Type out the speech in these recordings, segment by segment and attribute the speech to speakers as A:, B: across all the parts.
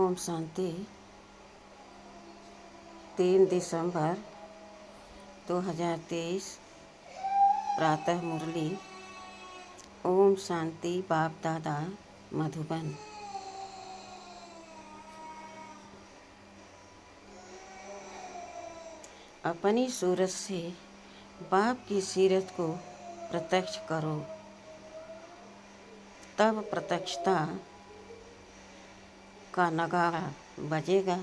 A: ओम शांति। 3 दिसंबर 2023 प्रातः मुरली। ओम शांति। बाप दादा मधुबन। अपनी सूरत से बाप की सीरत को प्रत्यक्ष करो, तब प्रत्यक्षता का नगाड़ा बजेगा।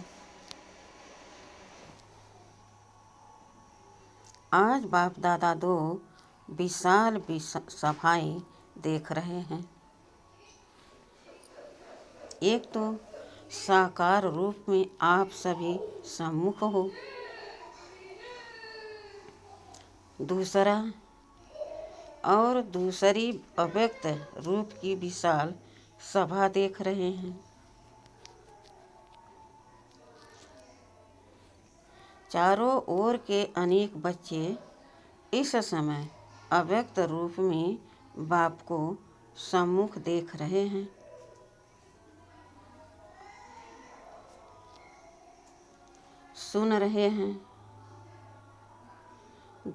A: आज बाप दादा 2 विशाल सभाएं देख रहे हैं। एक तो साकार रूप में आप सभी सम्मुख हो, दूसरी अव्यक्त रूप की विशाल सभा देख रहे हैं। चारों ओर के अनेक बच्चे इस समय अव्यक्त रूप में बाप को सम्मुख देख रहे हैं। सुन रहे हैं।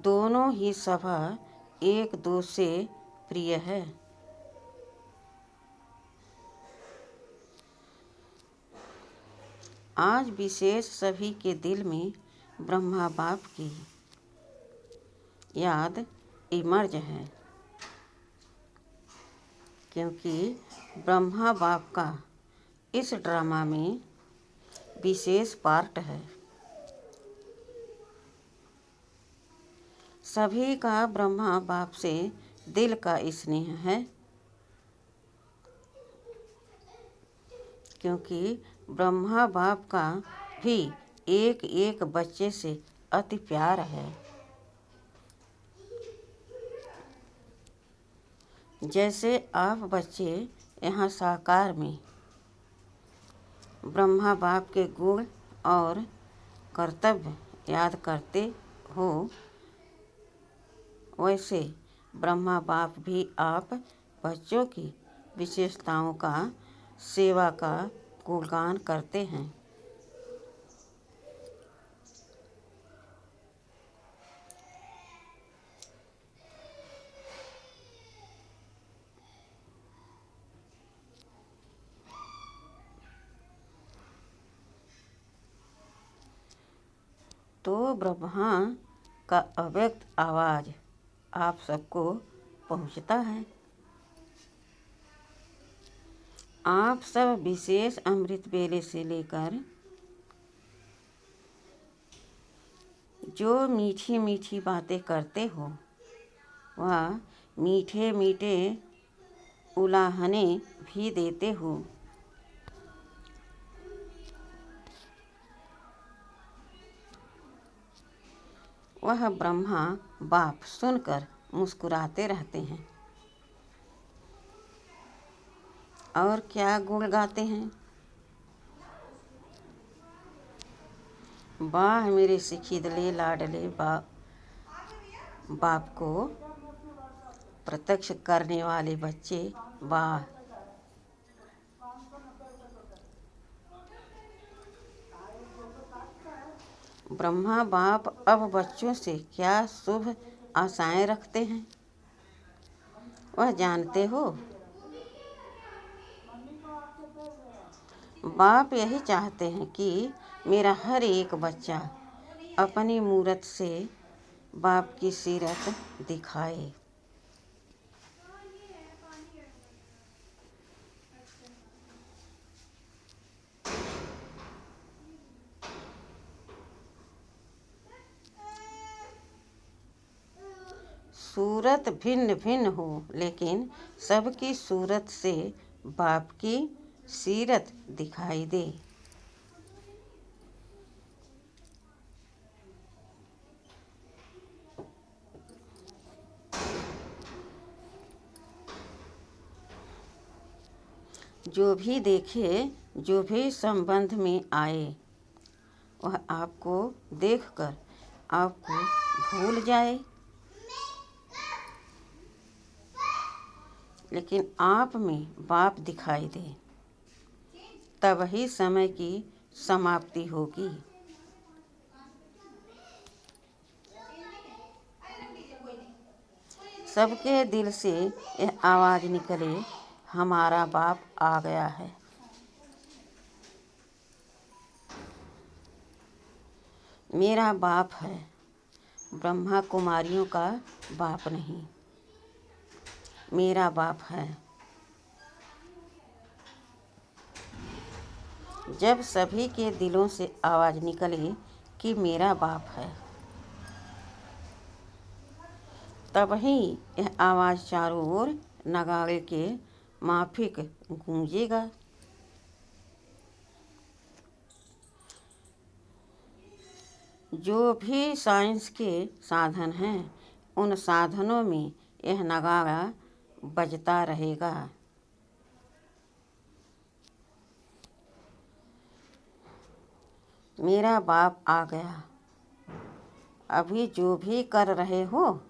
A: दोनों ही सभा एक दो से प्रिय है। आज विशेष सभी के दिल में ब्रह्मा बाप की याद इमर्ज है, क्योंकि ब्रह्मा बाप का इस ड्रामा में विशेष पार्ट है। सभी का ब्रह्मा बाप से दिल का स्नेह है, क्योंकि ब्रह्मा बाप का भी एक एक बच्चे से अति प्यार है। जैसे आप बच्चे यहाँ साकार में ब्रह्मा बाप के गुण और कर्तव्य याद करते हो, वैसे ब्रह्मा बाप भी आप बच्चों की विशेषताओं का, सेवा का गुणगान करते हैं। तो ब्रह्मा का अव्यक्त आवाज आप सबको पहुंचता है। आप सब विशेष अमृत बेले से लेकर जो मीठी मीठी बातें करते हो, वह मीठे मीठे उलाहने भी देते हो। वह ब्रह्मा बाप सुनकर मुस्कुराते रहते हैं और क्या गुण गाते हैं। वाह मेरे सिखिदले लाडले बाप को प्रत्यक्ष करने वाले बच्चे, वाह। ब्रह्मा बाप अब बच्चों से क्या शुभ आशाएं रखते हैं, वह जानते हो। बाप यही चाहते हैं कि मेरा हर एक बच्चा अपनी मूरत से बाप की सीरत दिखाए। सूरत भिन्न भिन्न हो, लेकिन सबकी सूरत से बाप की सीरत दिखाई दे। जो भी देखे, जो भी संबंध में आए, वह आपको देखकर आपको भूल जाए, लेकिन आप में बाप दिखाई दे। तब ही समय की समाप्ति होगी। सबके दिल से यह आवाज़ निकले, हमारा बाप आ गया है। मेरा बाप है, ब्रह्मा कुमारियों का बाप नहीं। मेरा बाप है। जब सभी के दिलों से आवाज़ निकले कि मेरा बाप है, तब ही यह आवाज़ चारों ओर नगाड़े के माफिक गूंजेगा। जो भी साइंस के साधन हैं, उन साधनों में यह नगाड़ा बजता रहेगा। मेरा बाप आ गया। अभी जो भी कर रहे हो,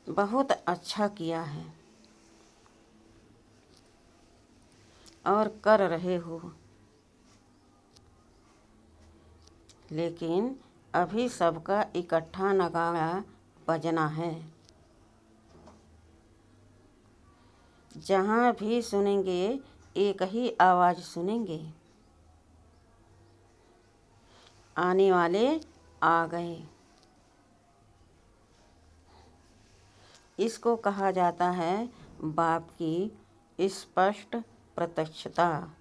A: बहुत अच्छा किया है और कर रहे हो, लेकिन अभी सबका इकट्ठा नगाड़ा बजना है। जहाँ भी सुनेंगे एक ही आवाज़ सुनेंगे, आने वाले आ गए। इसको कहा जाता है बाप की स्पष्ट प्रत्यक्षता।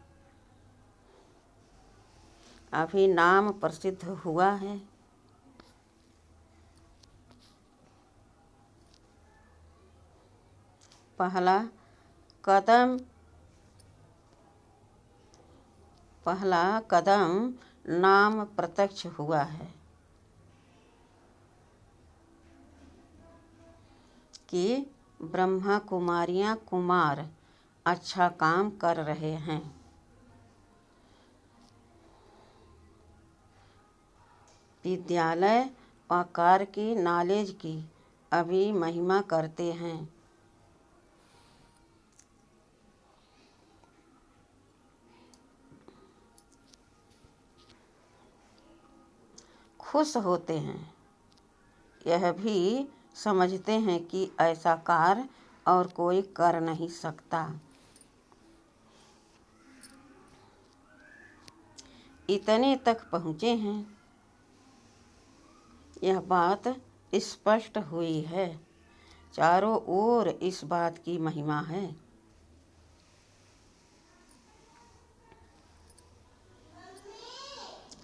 A: अभी नाम प्रसिद्ध हुआ है। पहला कदम नाम प्रत्यक्ष हुआ है कि ब्रह्मा कुमारियाँ कुमार अच्छा काम कर रहे हैं। विद्यालय और कार्य की नॉलेज की अभी महिमा करते हैं। खुश होते हैं, यह भी समझते हैं कि ऐसा कार्य और कोई कर नहीं सकता। इतने तक पहुँचे हैं। यह बात स्पष्ट हुई है। चारों ओर इस बात की महिमा है।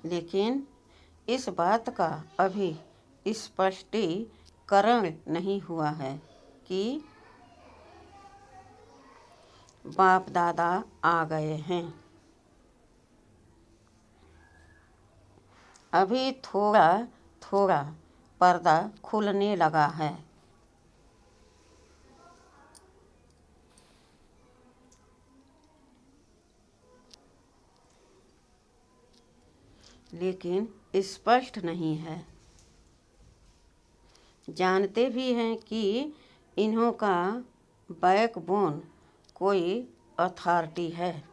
A: लेकिन इस बात का अभी स्पष्टीकरण नहीं हुआ है कि बाप दादा आ गए हैं। अभी थोड़ा थोड़ा पर्दा खुलने लगा है। लेकिन स्पष्ट नहीं है। जानते भी हैं कि इन्हों का बैकबोन कोई अथॉरिटी है,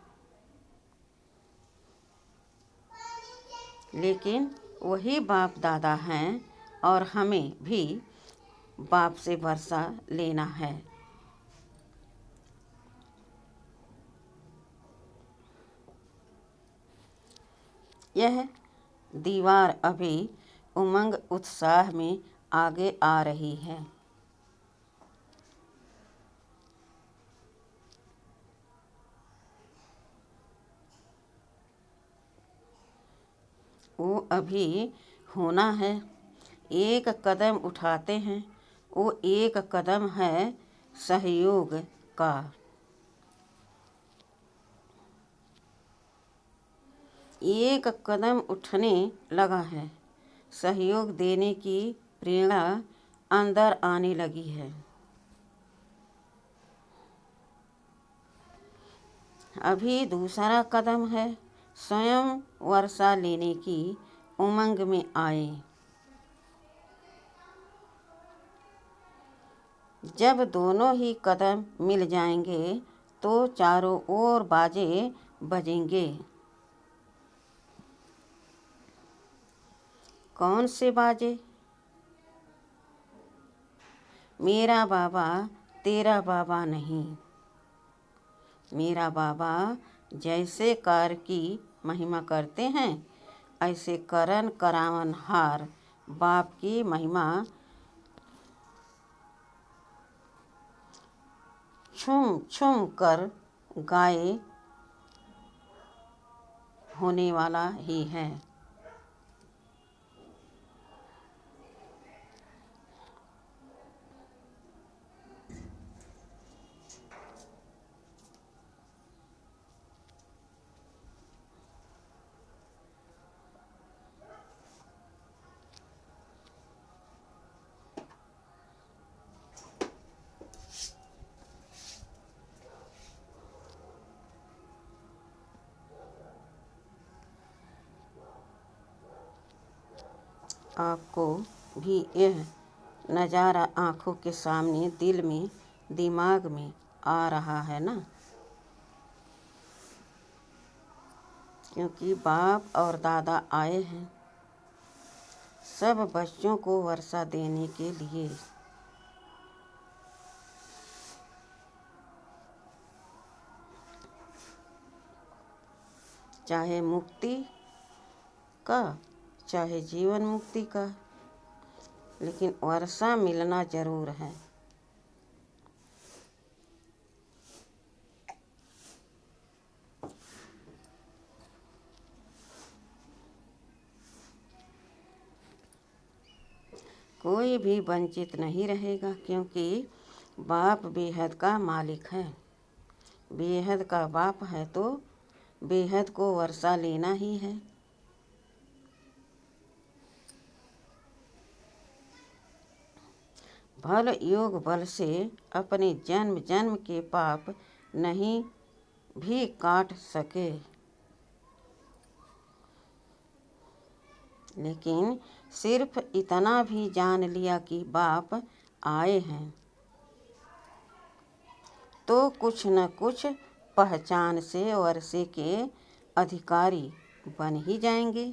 A: लेकिन वही बाप दादा हैं और हमें भी बाप से भरोसा लेना है। यह दीवार अभी उमंग उत्साह में आगे आ रही है। वो अभी होना है। एक कदम उठाते हैं, वो एक कदम है सहयोग का। एक कदम उठने लगा है, सहयोग देने की प्रेरणा अंदर आने लगी है। अभी दूसरा कदम है स्वयं वर्षा लेने की उमंग में आए। जब दोनों ही कदम मिल जाएंगे तो चारों ओर बाजे बजेंगे। कौन से बाजे? मेरा बाबा तेरा बाबा नहीं। मेरा बाबा जैसे कार की महिमा करते हैं, ऐसे करन करावन हार बाप की महिमा छुम छुम कर गाए होने वाला ही है। आपको भी यह नज़ारा आँखों के सामने, दिल में, दिमाग में आ रहा है ना? क्योंकि बाप और दादा आए हैं सब बच्चों को वर्षा देने के लिए। चाहे मुक्ति का, चाहे जीवन मुक्ति का, लेकिन वर्षा मिलना जरूर है। कोई भी वंचित नहीं रहेगा, क्योंकि बाप बेहद का मालिक है। बेहद का बाप है तो बेहद को वर्षा लेना ही है। भल योग बल से अपने जन्म जन्म के पाप नहीं भी काट सके, लेकिन सिर्फ इतना भी जान लिया कि बाप आए हैं तो कुछ न कुछ पहचान से वर्षे के अधिकारी बन ही जाएंगे।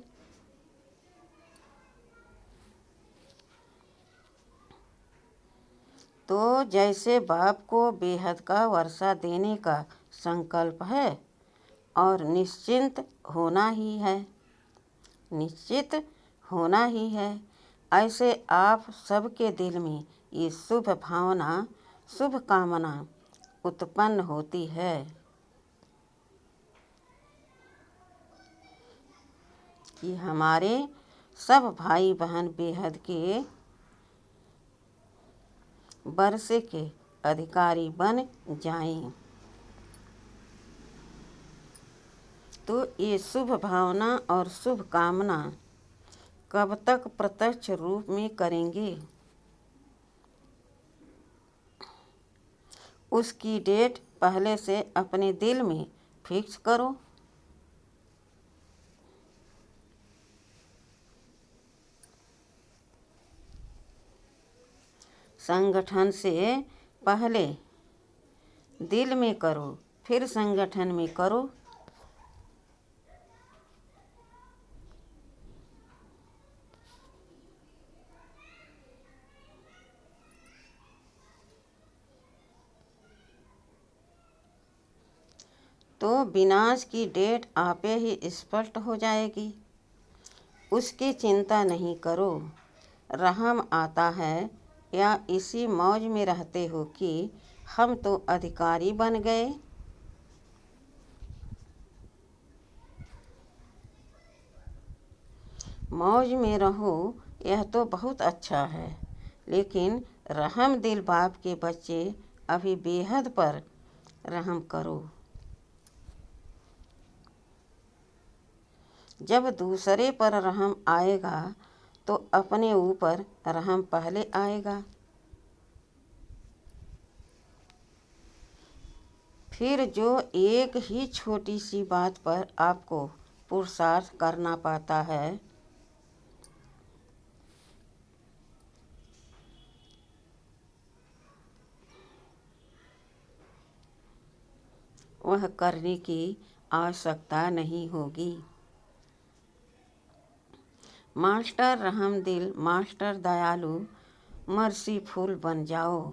A: तो जैसे बाप को बेहद का वर्षा देने का संकल्प है और निश्चिंत होना ही है, निश्चित होना ही है, ऐसे आप सबके दिल में ये शुभ भावना, शुभ कामना उत्पन्न होती है कि हमारे सब भाई बहन बेहद के वर्षे के अधिकारी बन जाएं। तो ये शुभ भावना और शुभ कामना कब तक प्रत्यक्ष रूप में करेंगे? उसकी डेट पहले से अपने दिल में फिक्स करो। संगठन से पहले दिल में करो, फिर संगठन में करो। तो विनाश की डेट आपे ही स्पष्ट हो जाएगी। उसकी चिंता नहीं करो। रहम आता है या इसी मौज में रहते हो कि हम तो अधिकारी बन गए। मौज में रहो, यह तो बहुत अच्छा है, लेकिन रहम दिल बाप के बच्चे अभी बेहद पर रहम करो। जब दूसरे पर रहम आएगा तो अपने ऊपर रहम पहले आएगा। फिर जो एक ही छोटी सी बात पर आपको पुरुषार्थ करना पड़ता है, वह करने की आवश्यकता नहीं होगी। मास्टर रहमदिल, मास्टर दयालु, मर्सीफुल बन जाओ।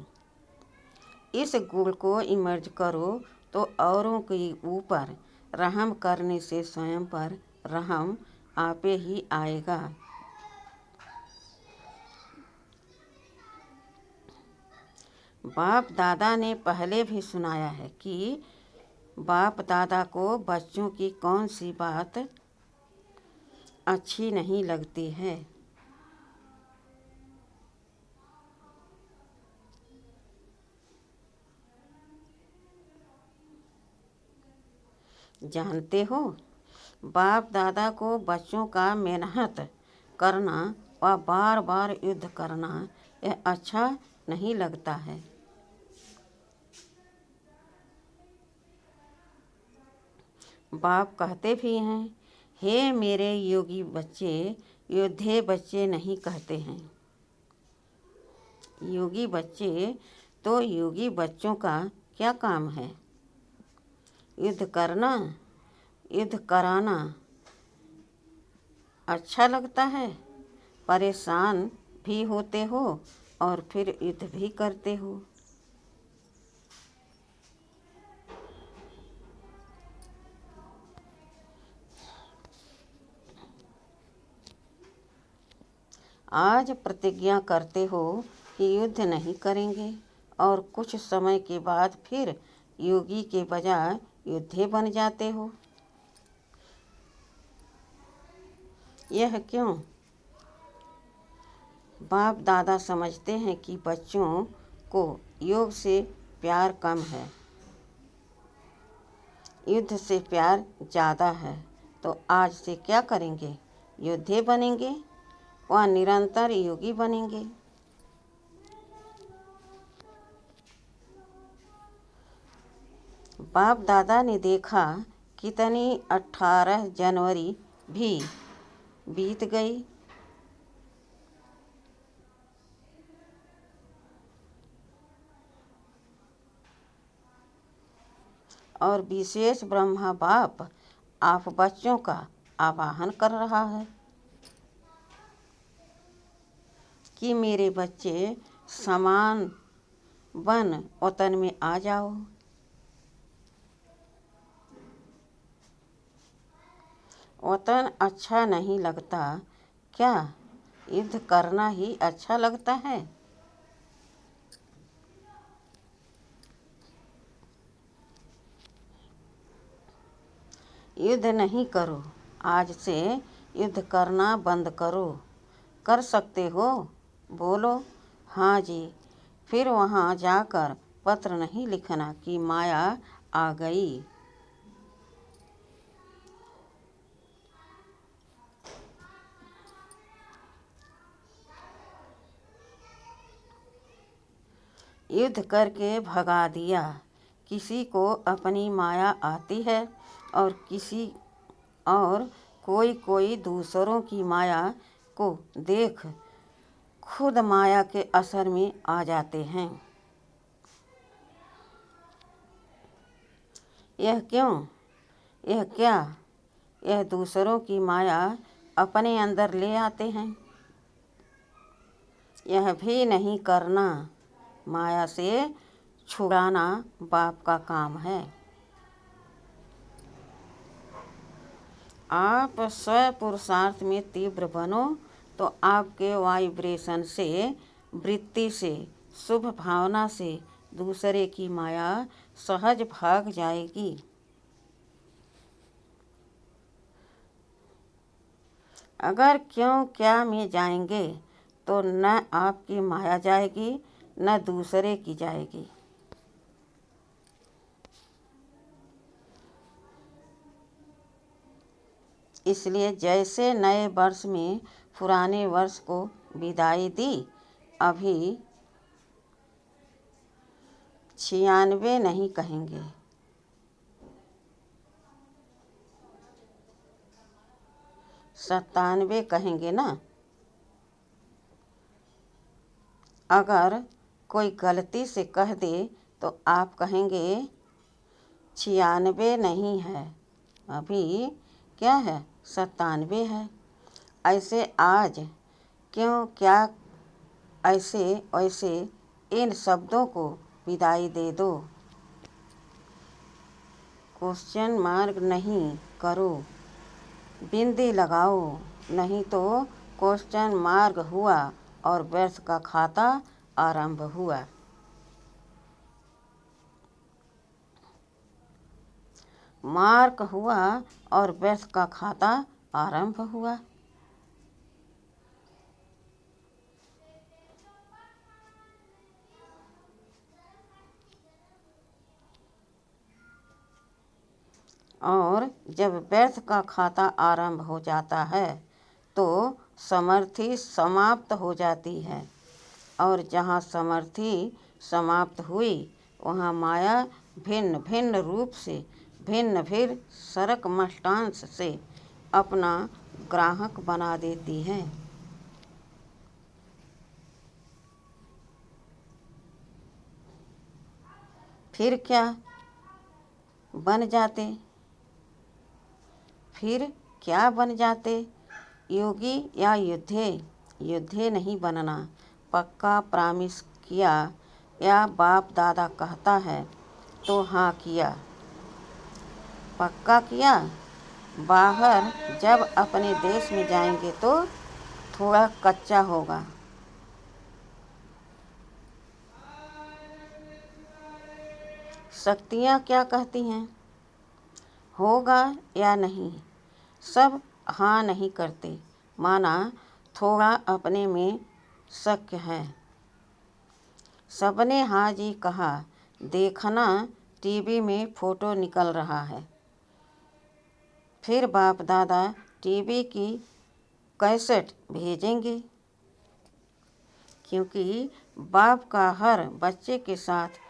A: इस गुण को इमर्ज करो तो औरों के ऊपर रहम करने से स्वयं पर रहम आपे ही आएगा। बाप दादा ने पहले भी सुनाया है कि बाप दादा को बच्चों की कौन सी बात अच्छी नहीं लगती है। जानते हो, बाप दादा को बच्चों का मेहनत करना व बार बार युद्ध करना यह अच्छा नहीं लगता है। बाप कहते भी हैं, हे मेरे योगी बच्चे, योद्धे बच्चे नहीं कहते हैं। योगी बच्चे तो योगी बच्चों का क्या काम है? युद्ध करना, युद्ध कराना अच्छा लगता है। परेशान भी होते हो और फिर युद्ध भी करते हो। आज प्रतिज्ञा करते हो कि युद्ध नहीं करेंगे और कुछ समय के बाद फिर योगी के बजाय योद्धे बन जाते हो। यह क्यों? बाप दादा समझते हैं कि बच्चों को योग से प्यार कम है, युद्ध से प्यार ज़्यादा है। तो आज से क्या करेंगे? योद्धे बनेंगे व निरंतर योगी बनेंगे। बाप दादा ने देखा कितनी 18 जनवरी भी बीत गई और विशेष ब्रह्मा बाप आप बच्चों का आवाहन कर रहा है कि मेरे बच्चे समान बन वतन में आ जाओ। वतन अच्छा नहीं लगता क्या? युद्ध करना ही अच्छा लगता है। युद्ध नहीं करो, आज से युद्ध करना बंद करो। कर सकते हो? बोलो हाँ जी। फिर वहाँ जाकर पत्र नहीं लिखना कि माया आ गई। युद्ध करके भगा दिया। किसी को अपनी माया आती है और कोई दूसरों की माया को देख खुद माया के असर में आ जाते हैं। यह क्यों? यह क्या? यह दूसरों की माया अपने अंदर ले आते हैं। यह भी नहीं करना। माया से छुड़ाना बाप का काम है। आप स्व पुरुषार्थ में तीव्र बनो तो आपके वाइब्रेशन से, वृत्ति से, शुभ भावना से दूसरे की माया सहज भाग जाएगी। अगर क्यों क्या में जाएंगे तो न आपकी माया जाएगी न दूसरे की जाएगी। इसलिए जैसे नए वर्ष में पुराने वर्ष को विदाई दी, अभी 96 नहीं कहेंगे, 97 कहेंगे ना। अगर कोई गलती से कह दे तो आप कहेंगे 96 नहीं है, अभी क्या है 97 है। ऐसे आज क्यों क्या ऐसे ऐसे इन शब्दों को विदाई दे दो। क्वेश्चन मार्क नहीं करो, बिंदी लगाओ, नहीं तो क्वेश्चन मार्क हुआ और व्यर्थ का खाता आरंभ हुआ। मार्क हुआ और व्यर्थ का खाता आरंभ हुआ। और जब व्यर्थ का खाता आरंभ हो जाता है तो समर्थी समाप्त हो जाती है, और जहाँ समर्थी समाप्त हुई वहाँ माया भिन्न भिन्न रूप से भिन्न भिन्न सरक मष्टांश से अपना ग्राहक बना देती है। फिर क्या बन जाते? फिर क्या बन जाते? योगी या युद्धे? युद्धे नहीं बनना, पक्का प्रॉमिस किया या बाप दादा कहता है तो हाँ किया, पक्का किया। बाहर जब अपने देश में जाएंगे तो थोड़ा कच्चा होगा। शक्तियाँ क्या कहती हैं? होगा या नहीं? सब हाँ नहीं करते, माना थोड़ा अपने में शक है। सबने हाँ जी कहा, देखना टीवी में फोटो निकल रहा है। फिर बाप दादा टीवी की कैसेट भेजेंगे, क्योंकि बाप का हर बच्चे के साथ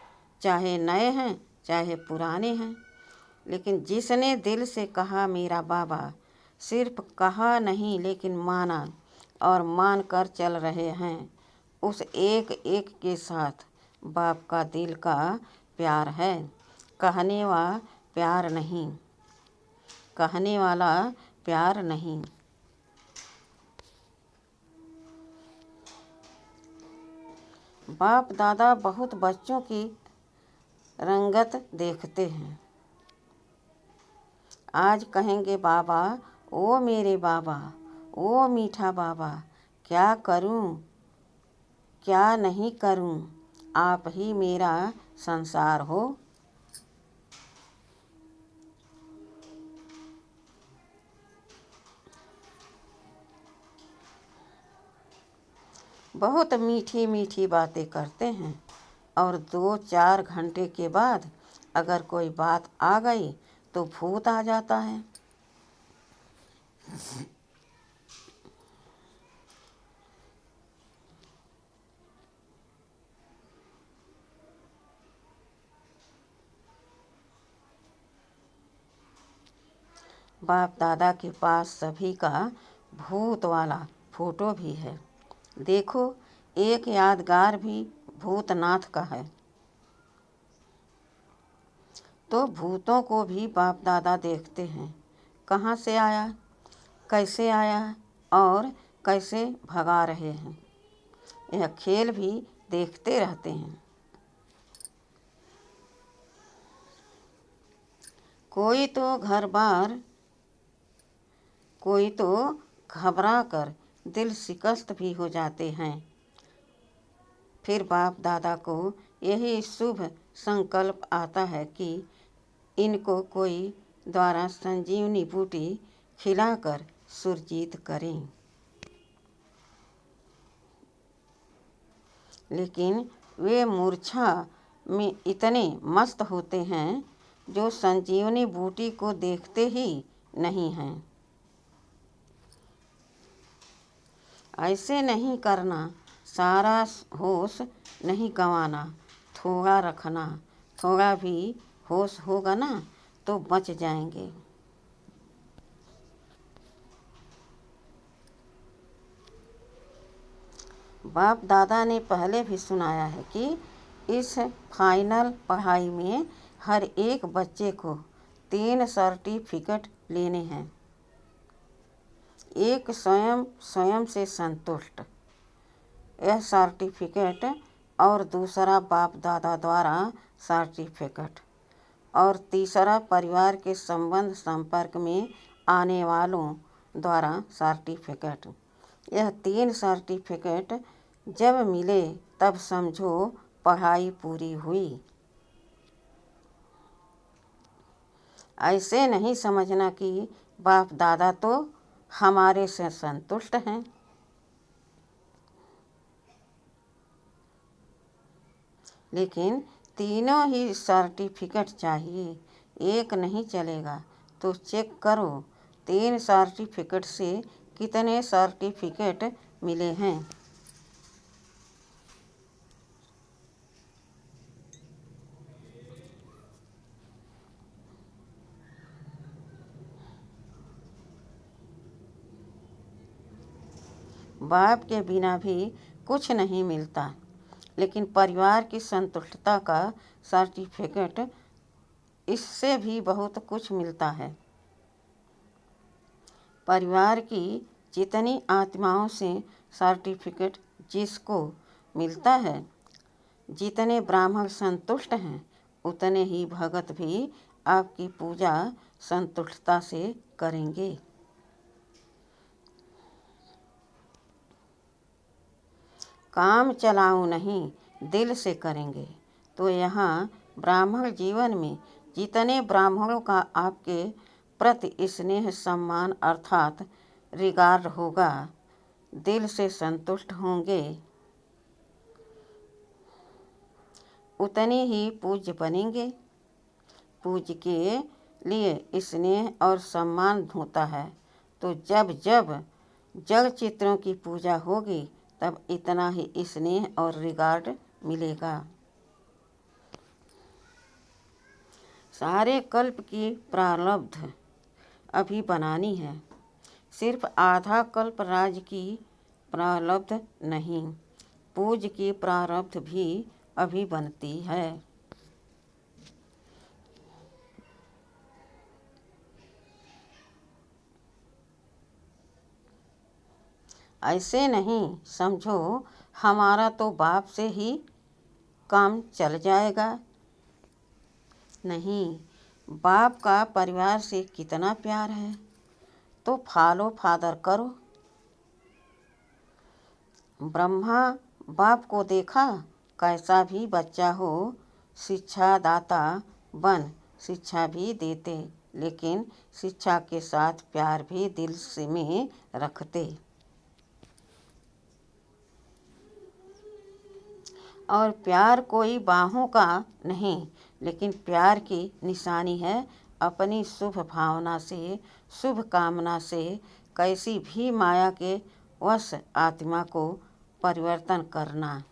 A: चाहे नए हैं चाहे पुराने हैं, लेकिन जिसने दिल से कहा मेरा बाबा, सिर्फ कहा नहीं लेकिन माना और मान कर चल रहे हैं, उस एक एक के साथ बाप का दिल का प्यार है, कहने वाला प्यार नहीं, कहने वाला प्यार नहीं। बाप दादा बहुत बच्चों की रंगत देखते हैं। आज कहेंगे बाबा, ओ मेरे बाबा, ओ मीठा बाबा, क्या करूं क्या नहीं करूं, आप ही मेरा संसार हो। बहुत मीठी मीठी बातें करते हैं और 2-4 घंटे के बाद अगर कोई बात आ गई तो भूत आ जाता है। बाप दादा के पास सभी का भूत वाला फोटो भी है। देखो, एक यादगार भी भूतनाथ का है। तो भूतों को भी बाप दादा देखते हैं, कहाँ से आया, कैसे आया और कैसे भगा रहे हैं। यह खेल भी देखते रहते हैं। कोई तो घर बार, कोई तो घबरा कर दिल शिकस्त भी हो जाते हैं। फिर बाप दादा को यही शुभ संकल्प आता है कि इनको कोई द्वारा संजीवनी बूटी खिलाकर सुरजीत करें। लेकिन वे मूर्छा में इतने मस्त होते हैं जो संजीवनी बूटी को देखते ही नहीं हैं। ऐसे नहीं करना, सारा होश नहीं गंवाना, थोड़ा रखना, थोड़ा भी होश होगा ना तो बच जाएंगे। बाप दादा ने पहले भी सुनाया है कि इस फाइनल पढ़ाई में हर एक बच्चे को 3 सर्टिफिकेट लेने हैं। एक स्वयं से संतुष्ट, यह सर्टिफिकेट, और दूसरा बाप दादा द्वारा सर्टिफिकेट, और तीसरा परिवार के संबंध संपर्क में आने वालों द्वारा सर्टिफिकेट। यह 3 सर्टिफिकेट जब मिले तब समझो पढ़ाई पूरी हुई। ऐसे नहीं समझना कि बाप दादा तो हमारे से संतुष्ट हैं। लेकिन तीनों ही सर्टिफिकेट चाहिए, एक नहीं चलेगा। तो चेक करो 3 सर्टिफिकेट से कितने सर्टिफिकेट मिले हैं। बाप के बिना भी कुछ नहीं मिलता, लेकिन परिवार की संतुष्टता का सर्टिफिकेट, इससे भी बहुत कुछ मिलता है। परिवार की जितनी आत्माओं से सर्टिफिकेट जिसको मिलता है, जितने ब्राह्मण संतुष्ट हैं, उतने ही भगत भी आपकी पूजा संतुष्टता से करेंगे। काम चलाऊ नहीं, दिल से करेंगे। तो यहाँ ब्राह्मण जीवन में जितने ब्राह्मणों का आपके प्रति स्नेह सम्मान अर्थात रिगार्ड होगा, दिल से संतुष्ट होंगे, उतने ही पूज्य बनेंगे। पूज्य के लिए स्नेह और सम्मान होता है। तो जब जब जड़ चित्रों की पूजा होगी तब इतना ही स्नेह और रिगार्ड मिलेगा। सारे कल्प की प्रारब्ध अभी बनानी है, सिर्फ आधा कल्प राज की प्रारब्ध नहीं, पूज की प्रारब्ध भी अभी बनती है। ऐसे नहीं समझो हमारा तो बाप से ही काम चल जाएगा। नहीं, बाप का परिवार से कितना प्यार है, तो फॉलो फादर करो। ब्रह्मा बाप को देखा, कैसा भी बच्चा हो शिक्षा दाता बन शिक्षा भी देते, लेकिन शिक्षा के साथ प्यार भी दिल से में रखते। और प्यार कोई बाहों का नहीं, लेकिन प्यार की निशानी है अपनी शुभ भावना से, शुभ कामना से कैसी भी माया के वश आत्मा को परिवर्तन करना।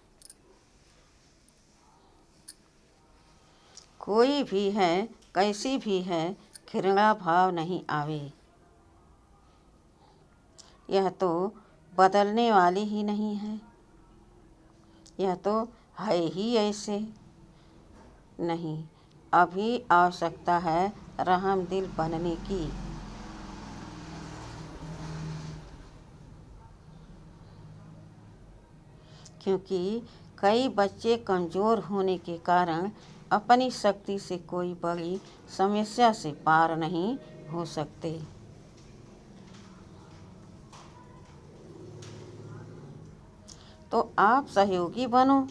A: कोई भी है, कैसी भी है, घृणा भाव नहीं आवे। यह तो बदलने वाली ही नहीं है, यह तो है ही ऐसे। नहीं, अभी आवश्यकता है रहम दिल बनने की। क्योंकि कई बच्चे कमज़ोर होने के कारण अपनी शक्ति से कोई बड़ी समस्या से पार नहीं हो सकते। तो आप सहयोगी बनो।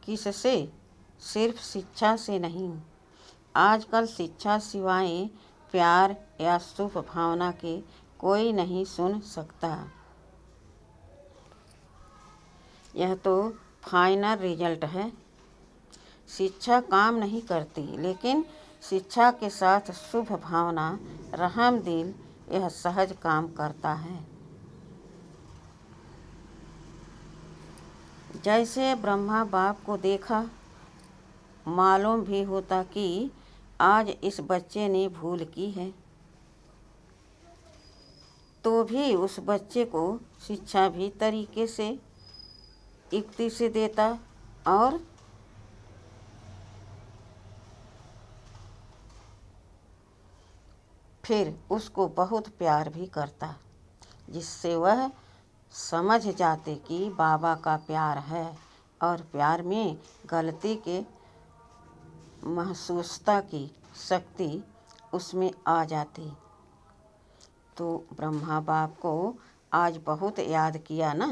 A: किससे? सिर्फ शिक्षा से नहीं। आजकल शिक्षा सिवाय प्यार या शुभ भावना के कोई नहीं सुन सकता। यह तो फाइनल रिजल्ट है। शिक्षा काम नहीं करती, लेकिन शिक्षा के साथ शुभ भावना, रहम दिल, यह सहज काम करता है। जैसे ब्रह्मा बाप को देखा, मालूम भी होता कि आज इस बच्चे ने भूल की है, तो भी उस बच्चे को शिक्षा भी तरीके से युक्ति से देता और फिर उसको बहुत प्यार भी करता, जिससे वह समझ जाते कि बाबा का प्यार है और प्यार में गलती के महसूसता की शक्ति उसमें आ जाती। तो ब्रह्मा बाप को आज बहुत याद किया ना।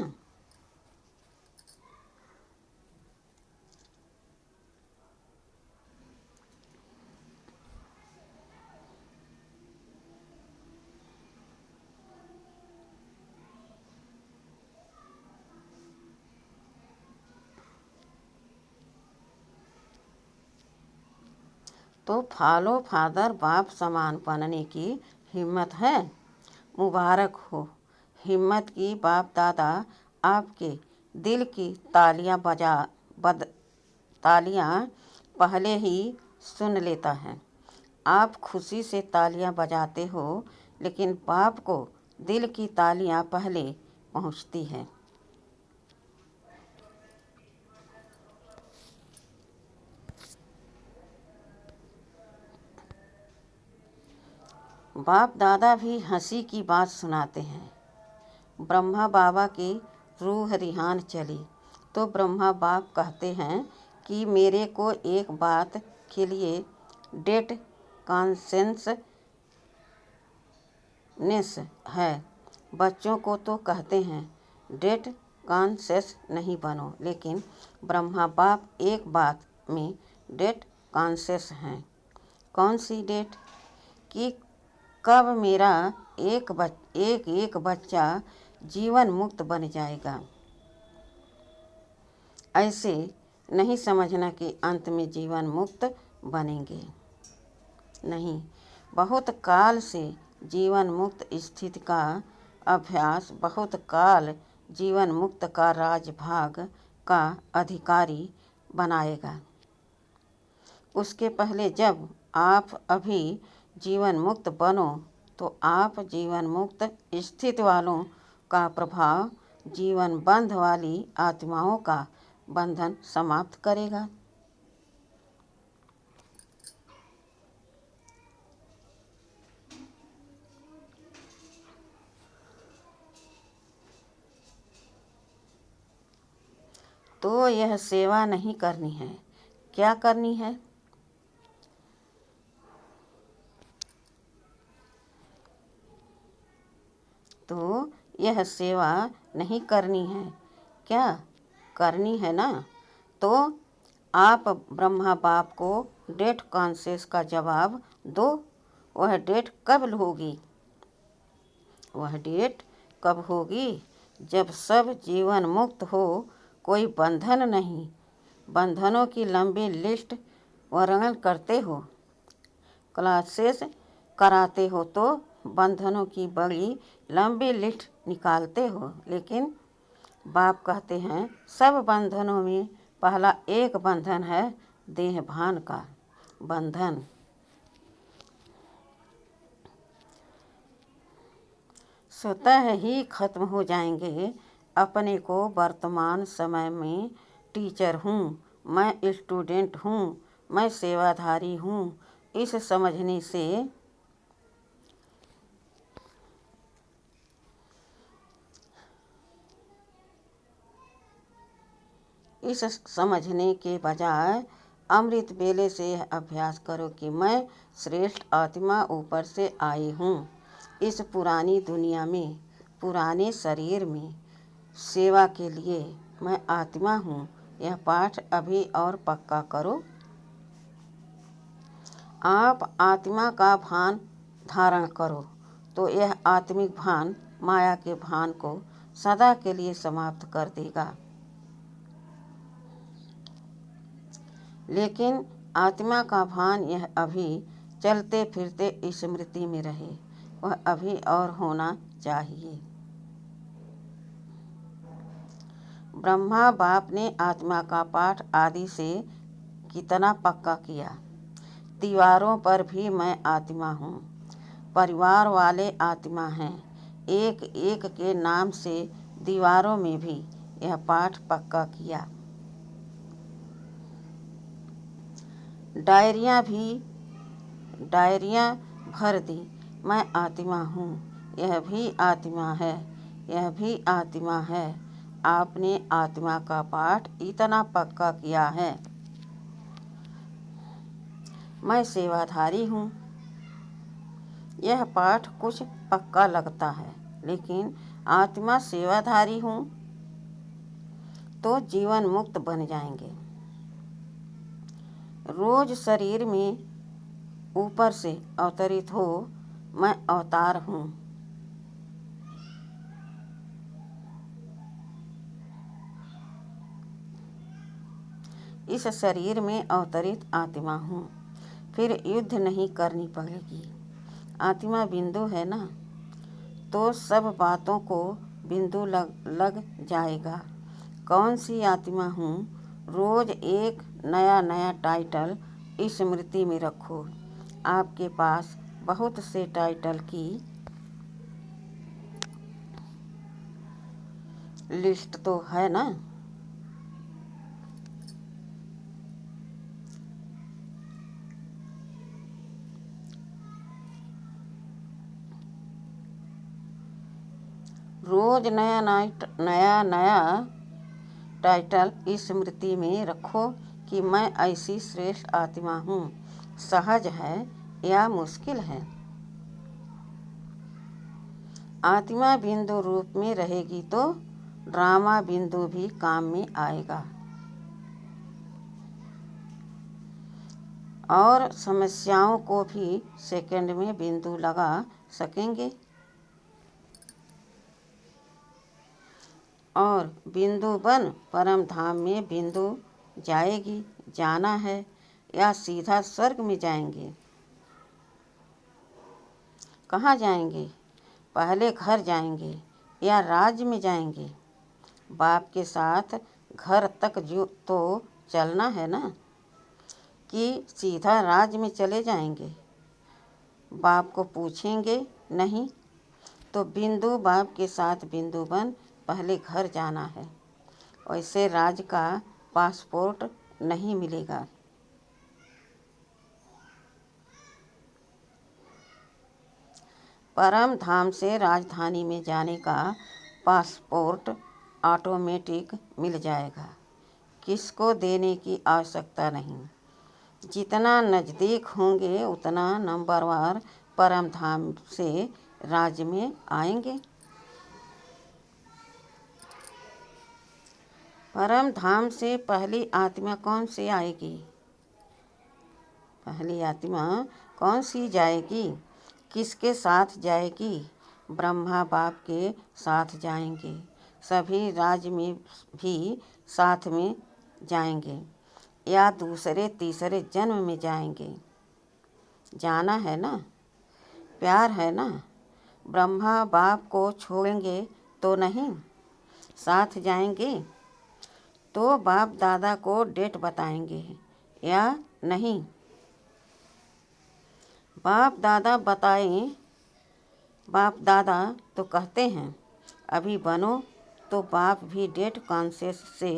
A: तो फॉलो फादर बाप समान बनने की हिम्मत है। मुबारक हो हिम्मत की। बाप दादा आपके दिल की तालियां पहले ही सुन लेता है। आप खुशी से तालियां बजाते हो, लेकिन बाप को दिल की तालियां पहले पहुंचती हैं। बाप दादा भी हंसी की बात सुनाते हैं। ब्रह्मा बाबा की रूह रिहान चली तो ब्रह्मा बाप कहते हैं कि मेरे को एक बात के लिए डेट कॉन्सेंसनेस है। बच्चों को तो कहते हैं डेट कॉन्सेस नहीं बनो, लेकिन ब्रह्मा बाप एक बात में डेट कॉन्सेस हैं। कौन सी डेट? कि कब मेरा एक बच्चा जीवन मुक्त बन जाएगा। ऐसे नहीं समझना कि अंत में जीवन मुक्त बनेंगे, नहीं। बहुत काल से जीवन मुक्त स्थिति का अभ्यास बहुत काल जीवन मुक्त का राजभाग का अधिकारी बनाएगा। उसके पहले जब आप अभी जीवन मुक्त बनो तो आप जीवन मुक्त स्थिति वालों का प्रभाव जीवन बंध वाली आत्माओं का बंधन समाप्त करेगा। तो यह सेवा नहीं करनी है। क्या करनी है? तो यह सेवा नहीं करनी है। क्या करनी है ना? तो आप ब्रह्मा बाप को डेट कॉन्सेस का जवाब दो। वह डेट कब होगी? वह डेट कब होगी? जब सब जीवन मुक्त हो, कोई बंधन नहीं। बंधनों की लंबी लिस्ट वर्णन करते हो, क्लासेस कराते हो तो बंधनों की बड़ी लंबी लिस्ट निकालते हो, लेकिन बाप कहते हैं सब बंधनों में पहला एक बंधन है देहभान का बंधन। स्वतः ही खत्म हो जाएंगे। अपने को वर्तमान समय में टीचर हूँ, मैं स्टूडेंट हूँ, मैं सेवाधारी हूँ, इस समझने से इस समझने के बजाय अमृत बेले से यह अभ्यास करो कि मैं श्रेष्ठ आत्मा ऊपर से आई हूँ। इस पुरानी दुनिया में, पुराने शरीर में सेवा के लिए मैं आत्मा हूँ। यह पाठ अभी और पक्का करो। आप आत्मा का भान धारण करो तो यह आत्मिक भान माया के भान को सदा के लिए समाप्त कर देगा। लेकिन आत्मा का भान यह अभी चलते फिरते स्मृति में रहे, वह अभी और होना चाहिए। ब्रह्मा बाप ने आत्मा का पाठ आदि से कितना पक्का किया। दीवारों पर भी मैं आत्मा हूँ, परिवार वाले आत्मा हैं। एक एक के नाम से दीवारों में भी यह पाठ पक्का किया। डायरियाँ भर दी। मैं आत्मा हूँ, यह भी आत्मा है, यह भी आत्मा है। आपने आत्मा का पाठ इतना पक्का किया है। मैं सेवाधारी हूँ। यह पाठ कुछ पक्का लगता है, लेकिन आत्मा सेवाधारी हूँ तो जीवन मुक्त बन जाएंगे। रोज शरीर में ऊपर से अवतरित हो, मैं अवतार हूँ। इस शरीर में अवतरित आत्मा हूँ, फिर युद्ध नहीं करनी पड़ेगी। आत्मा बिंदु है ना, तो सब बातों को बिंदु लग जाएगा। कौन सी आत्मा हूँ? रोज एक नया नया टाइटल स्मृति में रखो। आपके पास बहुत से टाइटल की लिस्ट तो है ना। रोज नया नया टाइटल स्मृति में रखो कि मैं ऐसी श्रेष्ठ आत्मा हूँ। सहज है या मुश्किल है? आत्मा बिंदु रूप में रहेगी तो ड्रामा बिंदु भी काम में आएगा और समस्याओं को भी सेकंड में बिंदु लगा सकेंगे। और बिंदु बन परम धाम में बिंदु जाएगी। जाना है या सीधा स्वर्ग में जाएंगे? कहाँ जाएंगे? पहले घर जाएंगे या राज्य में जाएंगे? बाप के साथ घर तक जो तो चलना है ना, कि सीधा राज्य में चले जाएंगे? बाप को पूछेंगे नहीं, तो बिंदु बाप के साथ बिंदु बन पहले घर जाना है। वैसे राज्य का पासपोर्ट नहीं मिलेगा। परम धाम से राजधानी में जाने का पासपोर्ट ऑटोमेटिक मिल जाएगा। किसको देने की आवश्यकता नहीं। जितना नज़दीक होंगे उतना नंबरवार परम धाम से राज्य में आएंगे। परम धाम से पहली आत्मा कौन सी आएगी? पहली आत्मा कौन सी जाएगी? किसके साथ जाएगी? ब्रह्मा बाप के साथ जाएंगे। सभी राज्य में भी साथ में जाएंगे या दूसरे तीसरे जन्म में जाएंगे? जाना है ना, प्यार है ना। ब्रह्मा बाप को छोड़ेंगे तो नहीं, साथ जाएंगे। तो बाप दादा को डेट बताएंगे या नहीं? बाप दादा बताएं। बाप दादा तो कहते हैं अभी बनो, तो बाप भी डेट कॉन्शियस से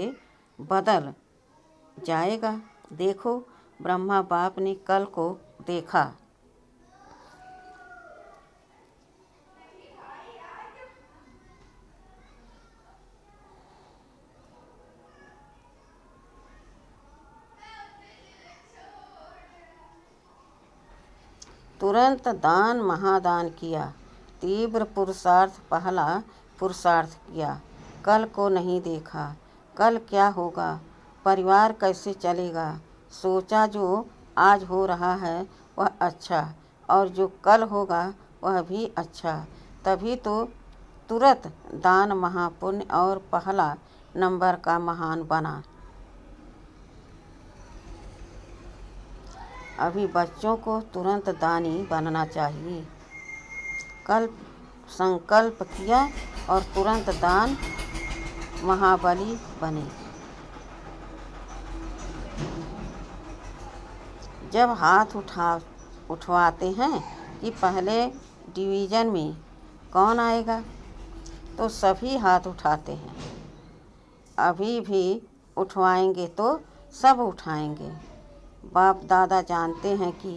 A: बदल जाएगा। देखो, ब्रह्मा बाप ने कल को देखा। तुरंत दान महादान किया। तीव्र पुरुषार्थ पहला पुरुषार्थ किया। कल को नहीं देखा। कल क्या होगा? परिवार कैसे चलेगा? सोचा जो आज हो रहा है वह अच्छा, और जो कल होगा वह भी अच्छा। तभी तो तुरंत दान महापुण्य और पहला नंबर का महान बना। अभी बच्चों को तुरंत दानी बनना चाहिए। कल संकल्प किया और तुरंत दान महाबली बने। जब हाथ उठवाते हैं कि पहले डिवीज़न में कौन आएगा, तो सभी हाथ उठाते हैं। अभी भी उठवाएंगे तो सब उठाएंगे। बाप दादा जानते हैं कि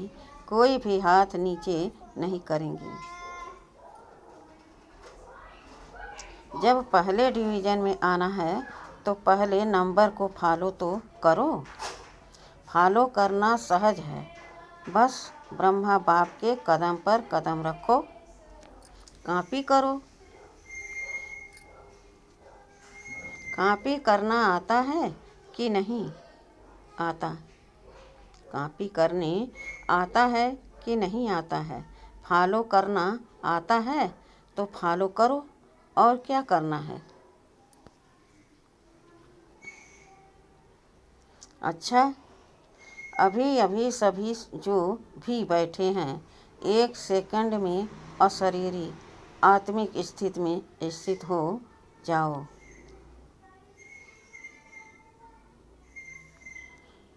A: कोई भी हाथ नीचे नहीं करेंगी। जब पहले डिवीज़न में आना है तो पहले नंबर को फॉलो तो करो। फॉलो करना सहज है, बस ब्रह्मा बाप के कदम पर कदम रखो, कॉपी करो। कॉपी करना आता है कि नहीं आता? कॉपी करने आता है कि नहीं आता है? फॉलो करना आता है तो फॉलो करो, और क्या करना है? अच्छा, अभी अभी सभी जो भी बैठे हैं 1 सेकंड में अशरीरी आत्मिक स्थिति में स्थित हो जाओ।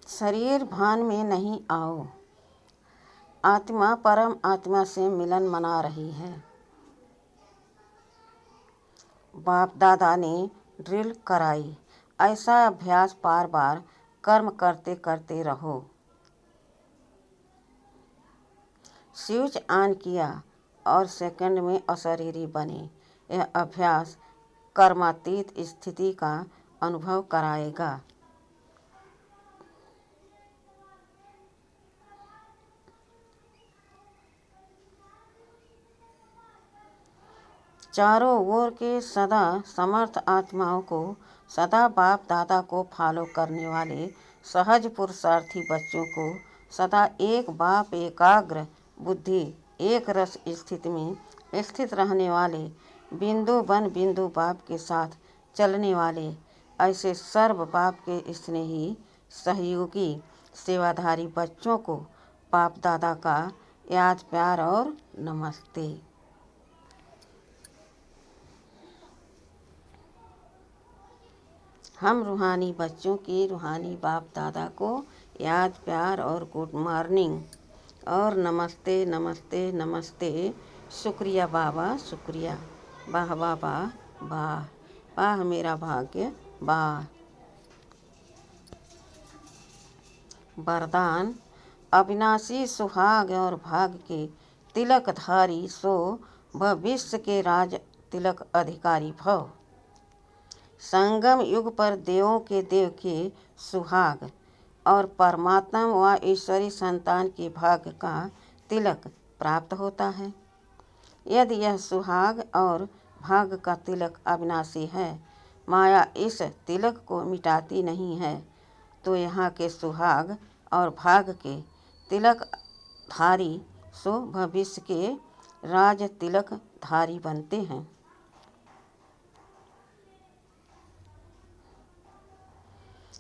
A: शरीर भान में नहीं आओ। आत्मा परम आत्मा से मिलन मना रही है। बाप दादा ने ड्रिल कराई, ऐसा अभ्यास बार बार कर्म करते करते रहो। स्विच ऑन किया और सेकंड में अशरीरी बने। यह अभ्यास कर्मातीत स्थिति का अनुभव कराएगा। चारों ओर के सदा समर्थ आत्माओं को, सदा बाप दादा को फॉलो करने वाले सहज पुरुषार्थी बच्चों को, सदा एक बाप एकाग्र बुद्धि एक रस स्थिति में स्थित रहने वाले, बिंदु बन बिंदु बाप के साथ चलने वाले ऐसे सर्व बाप के स्नेही सहयोगी सेवाधारी बच्चों को बाप दादा का याद प्यार और नमस्ते। हम रूहानी बच्चों के रूहानी बाप दादा को याद प्यार और गुड मॉर्निंग और नमस्ते नमस्ते नमस्ते। शुक्रिया बाबा शुक्रिया। वाह बाबा वाह, वाह मेरा भाग्य वाह। वरदान, अविनाशी सुहाग और भाग्य के तिलकधारी सो भविष्य के राज तिलक अधिकारी भव। संगम युग पर देवों के देव के सुहाग और परमात्मा व ईश्वरी संतान के भाग्य का तिलक प्राप्त होता है। यदि यह सुहाग और भाग्य का तिलक अविनाशी है, माया इस तिलक को मिटाती नहीं है, तो यहाँ के सुहाग और भाग्य के तिलक धारी सो भविष्य के राज तिलक धारी बनते हैं।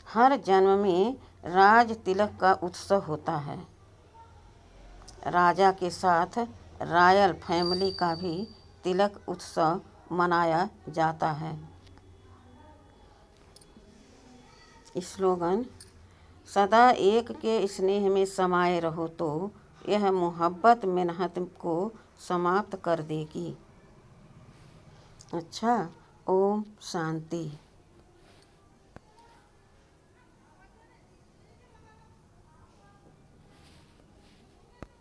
A: हर जन्म में राज तिलक का उत्सव होता है। राजा के साथ रॉयल फैमिली का भी तिलक उत्सव मनाया जाता है। स्लोगन, सदा एक के स्नेह में समाये रहो तो यह मोहब्बत मिन्नत को समाप्त कर देगी। अच्छा, ओम शांति।